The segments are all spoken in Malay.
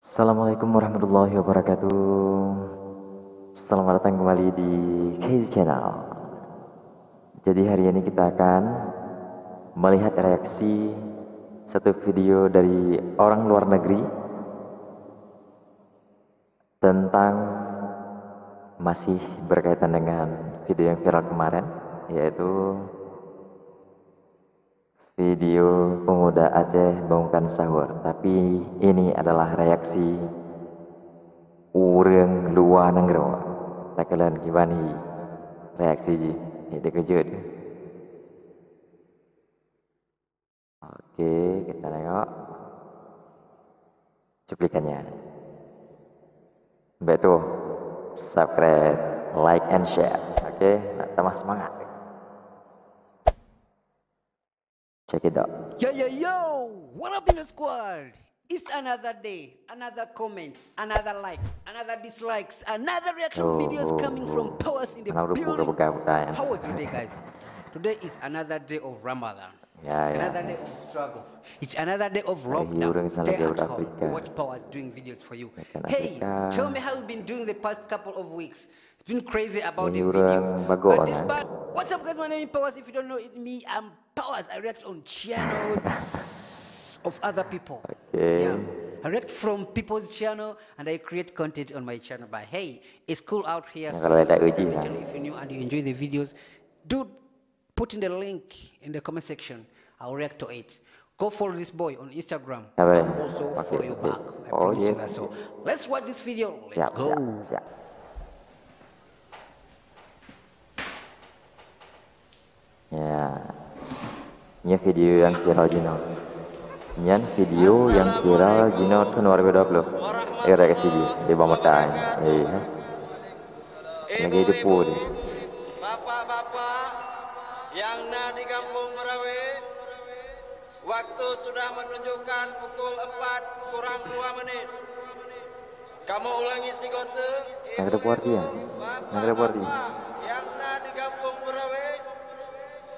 Assalamualaikum warahmatullahi wabarakatuh. Selamat datang kembali di Casey Channel. Jadi hari ini kita akan melihat reaksi satu video dari orang luar negeri tentang masih berkaitan dengan video yang viral kemarin, yaitu video pemuda Aceh bangunkan sahur. Tapi ini adalah reaksi urang luar negeri. Tak kalian gimana reaksi ji? Ini kejut. Oke, kita tengok cuplikannya. Betul, subscribe, like and share. Oke, tambah semangat. Check it out. Yo, what up in the squad? It's another day, another comment, another likes, another dislikes, another reaction videos coming from Powers in the building. How was your day, guys? Today is another day of Ramadan. It's another day of struggle. It's another day of lockdown. Stay at home. Watch Powers doing videos for you. Hey, tell me how you've been doing the past couple of weeks. It's been crazy about the videos. But this part, what's up, guys? My name is Powers. If you don't know it, me, I'm Powers. I react on channels of other people. Yeah. I react from people's channel and I create content on my channel. But hey, it's cool out here. So if you're new and you enjoy the videos, do put in the link in the comment section. I'll react to it. Go follow this boy on Instagram. I'll also follow you back. I promise you that. So let's watch this video. Let's go. Ya, ini video yang viral Jino. Ini video yang viral Jino tahun 2020. Reaksi di bawah matanya. Lagi hidup pun. Bapak-bapak yang di kampung Merawe, waktu sudah menunjukkan pukul 4 kurang 2 menit. Kamu ulangi si kote. Nggak ada puarti. Yang di kampung Merawe,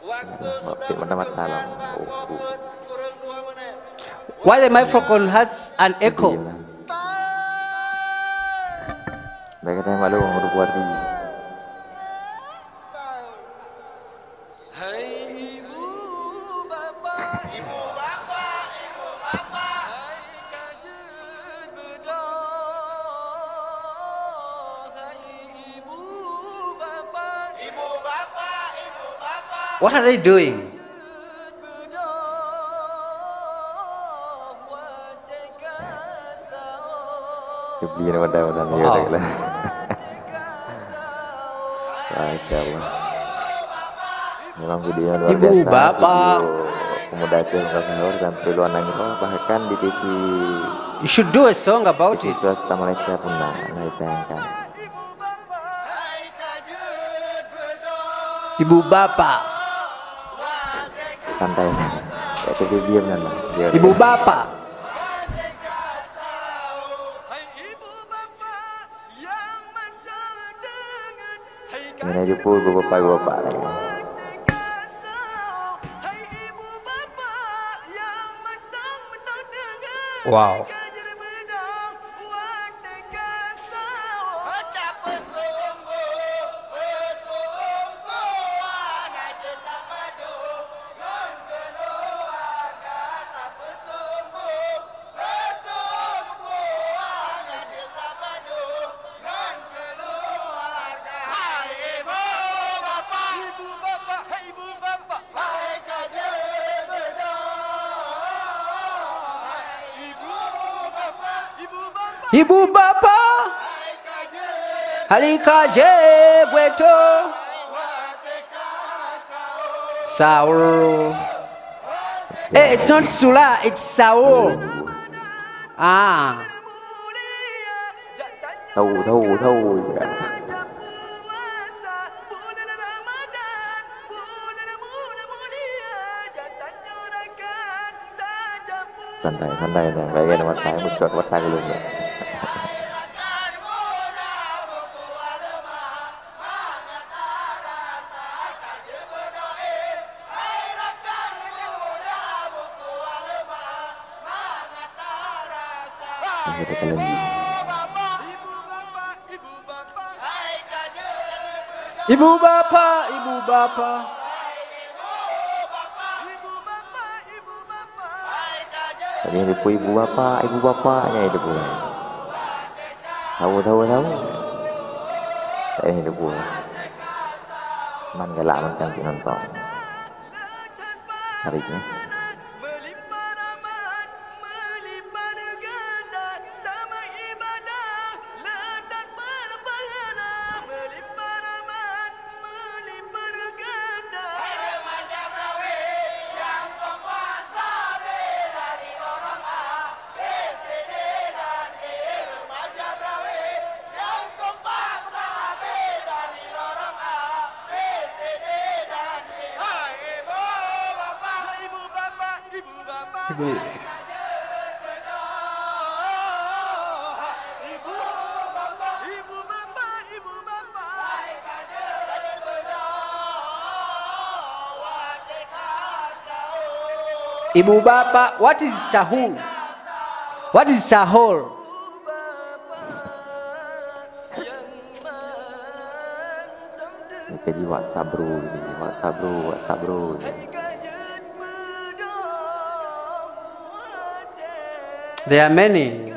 waktu sudah menunjukkan pukul kurang 2 menit. Why the microphone has an echo? Mereka tanya malu ngurus puarti. What are they doing? Kebiasaan wadah ya udah. Masya Allah. Memang videonya luar biasa. Ibu bapak. Video pemuda Aceh sahur sampai luar negeri, bahkan di TV. You should do a song about TV it. swasta Malaysia pun ditayangkan. Ibu bapak. Santai, kayak TV diam kan lah. Ibu bapak. Ini aja pun bapak lagi. Wow. Ibu bapak, halikaje bweto, sahur. It's not sula, it's sahur. Tahu ya. Santai, bagian nomor saya muncul watak dulu ya. Akhirnya kalian Ibu bapak, ibu bapak. tadi hidup ibu bapaknya hidup gue. Tahu. Tadi hidup gue. Man galak makan nonton. Hariknya. Ibu bapak, what is sahur? What is sahur? Jadi WhatsApp bro. There are many.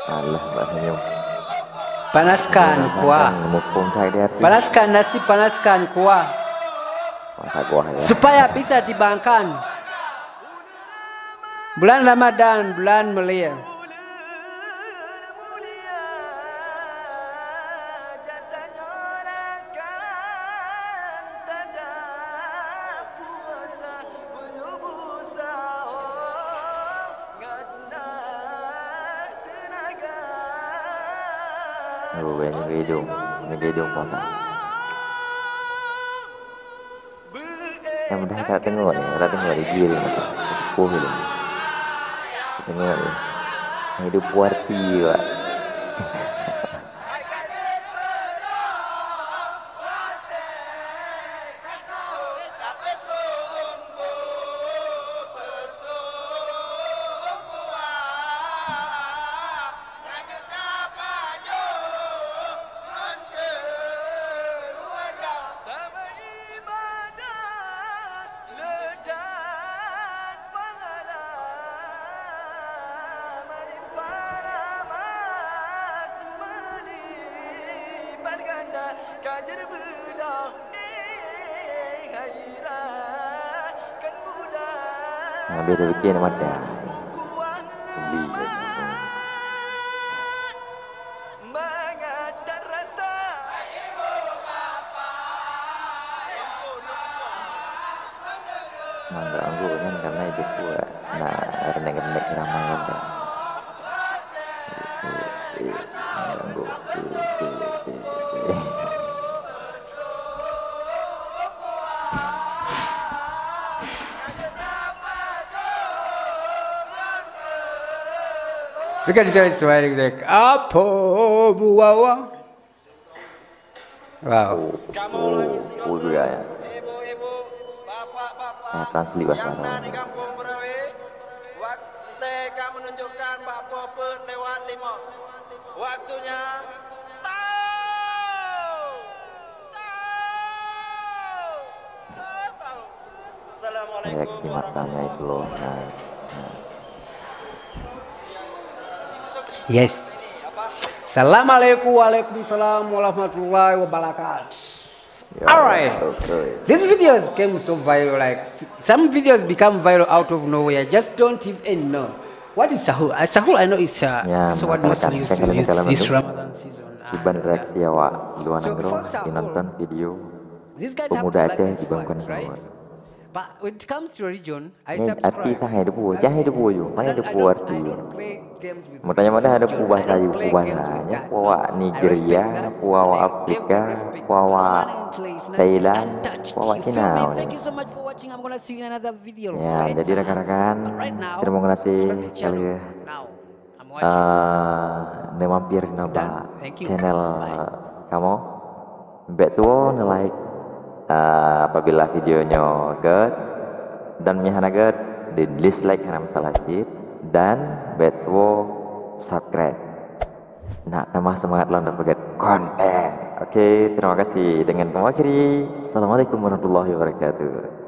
Allah bahasanya. Panaskan kuah. Panaskan nasi, panaskan kuah. Supaya bisa dibangkan. Bulan Ramadan, bulan mulia. Ngedong puasa. Yang mudah kita tengok di kiri macam sepuh gitu. Tengok ni. Hidup puarti juga. Beda bikin ada. Mangga anggur kan karena hidup gua renek ramai ada. Anggur. Look at this one, it's like, Apo Buawa. Wow. Juga ya. Ibu-ibu, bapak-bapak Translate bahasa yang Arab. di kampung Berawe, waktu kamu menunjukkan Pak Popet lewat 5. Waktunya tahu. Assalamualaikum Reaksi matanya itu loh. Yes. Assalamualaikum warahmatullahi wabarakatuh. Alright. These videos came so viral, like some videos become viral out of nowhere. Just don't even know. What is sahur? Sahur I know is so what Muslims used to use this Ramadan season. Iban reaksi awak luar negeri nonton video These guys have to pemuda like Aceh this dibangun one, right? sahur. But when it comes to religion, I Ini arti subscribe. tak ada buah, jangan ada buah yo, mana ada I buah don't arti. play games with Mau tanya mana ada religion. buah I don't kayu, play buah games with hanya, that. buah I Nigeria, respect that, buah and I give Afrika, the respect buah permanently. It's not- it's Thailand, untouched. buah You feel Cina. me? Thank you so much for watching. I'm gonna see you in another video Ya, later. jadi rekan-rekan, But right now, terima kasih subscribe to the channel. kali Now, I'm watching. mampir naba Thank you. channel Bye. kamu. Mbak tuo like apabila videonya good dan mihana good, di dislike karena masalah shit dan Mbak tuo subscribe. Nah, tambah semangat lo untuk forget konten. Oke, terima kasih. Dengan mengakhiri, assalamualaikum warahmatullahi wabarakatuh.